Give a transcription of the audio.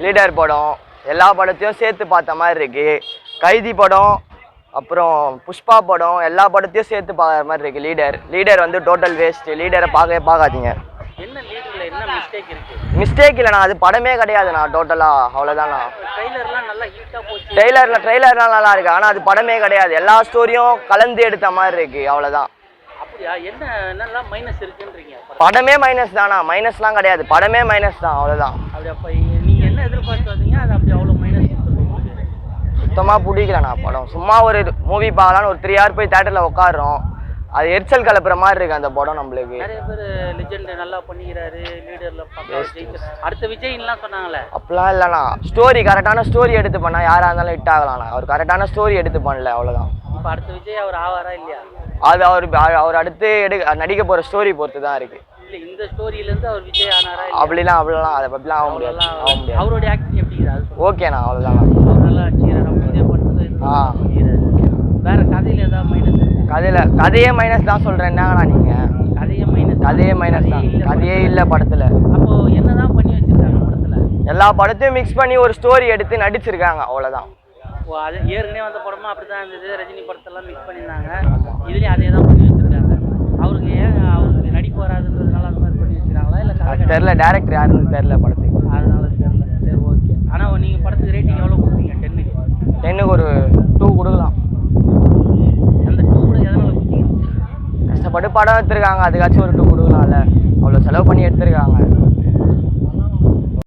Leader படம் எல்லா படத்தையும் சேர்த்து பார்த்த மாதிரி இருக்கு. கைதி படம் அப்புறம் புஷ்பா படம் எல்லா படத்தையும் சேர்த்து பார்க்குற மாதிரி இருக்கு. லீடர் வந்து டோட்டல் வேஸ்ட். லீடரை பார்க்காதீங்க. என்ன லீடர்ல என்ன மிஸ்டேக் இருக்கு? மிஸ்டேக் இல்லைண்ணா, அது படமே கிடையாதுண்ணா டோட்டலாக. அவ்வளோதாண்ணா. ட்ரெய்லர்லாம் நல்லா ஹிட்டா போச்சு. ட்ரெய்லர்லாம் நல்லா இருக்கு, ஆனால் அது படமே கிடையாது. எல்லா ஸ்டோரியும் கலந்து எடுத்த மாதிரி இருக்கு. அவ்வளோதான். அப்படியா? என்னெல்லாம் மைனஸ் இருக்குன்றீங்க? படமே மைனஸ் தானா? மைனஸ்லாம் கிடையாது, படமே மைனஸ் தான். அவ்வளோதான். அப்படி அப்போ நீங்க என்ன எதிர்பார்த்து வந்தீங்க? அது அப்படி அவ்வளோ மைனஸ் சுத்தமாக பிடிக்கலண்ணா படம். சும்மா ஒரு மூவி பார்க்கலான்னு ஒரு 3 hour போய் தேட்டரில் உட்காடுறோம், அது எரிச்சல் கலப்புற மாதிரி இருக்கு அந்த படம். நம்மளுக்கு நிறைய பேர் லெஜெண்ட் நல்லா பண்ணிக்கிறாரு, லீடர்ல அடுத்த விஜய்லாம் சொன்னாங்களே. அப்படிலாம் இல்லைண்ணா, ஸ்டோரி கரெக்டான ஸ்டோரி எடுத்து பண்ணா யாராக இருந்தாலும் ஹிட் ஆகலாம்ண்ணா. அவர் கரெக்டான ஸ்டோரி எடுத்து பண்ணல, அவ்வளோதான். இப்போ அடுத்த விஜய் அவர் ஆவாரா இல்லையா? அது அவர் அடுத்து நடிக்க போகிற ஸ்டோரி பொறுத்து தான் இருக்கு. இல்லை இந்த ஸ்டோரியிலேருந்து அவர் விஜய் ஆனாரா? அப்படிலாம் அதை பற்றிலாம் ஆக முடியாது. அவருடைய ஆக்டிங் எப்படி? ஓகேண்ணா, அவ்வளோதான். நல்லா விஜய் படத்தில் வேற கதையில் ஏதாவது மைனஸ்? கதையே மைனஸ் தான் சொல்கிறேன். என்னங்கண்ணா நீங்கள்? கதையே மைனஸ் தான். கதையே இல்லை படத்தில். அப்போ என்னதான் பண்ணி வச்சிருக்காங்க படத்தில்? எல்லா படத்தையும் மிக்ஸ் பண்ணி ஒரு ஸ்டோரி எடுத்து நடிச்சிருக்காங்க, அவ்வளோதான். ஓ, அது ஏற்கனவே வந்த படமா அப்படி தான் இருந்தது. ரஜினி படத்தெல்லாம் மிக்ஸ் பண்ணியிருந்தாங்க, இதுலேயும் அதே தான் பண்ணி வச்சிருக்காங்க. அவருக்கு நடிப்பு வராதுன்றதுனால அந்த மாதிரி பண்ணி வச்சுருக்காங்களா இல்லை தெரில? டேரக்டர் யாருன்னு தெரில படத்துக்கு, அதனால தெரில. சரி, ஓகே. ஆனால் நீங்கள் படத்துக்கு ரேட்டிங் எவ்வளோ கொடுப்பீங்க? 10க்கு ஒரு 2 கொடுக்கலாம். அந்த 2 கூட எதனால கொடுத்தீங்க? கஷ்டப்பட்டு படம் எடுத்துருக்காங்க, அதுக்காச்சும் ஒரு 2 கொடுக்கலாம்ல. அவ்வளோ செலவு பண்ணி எடுத்துருக்காங்க.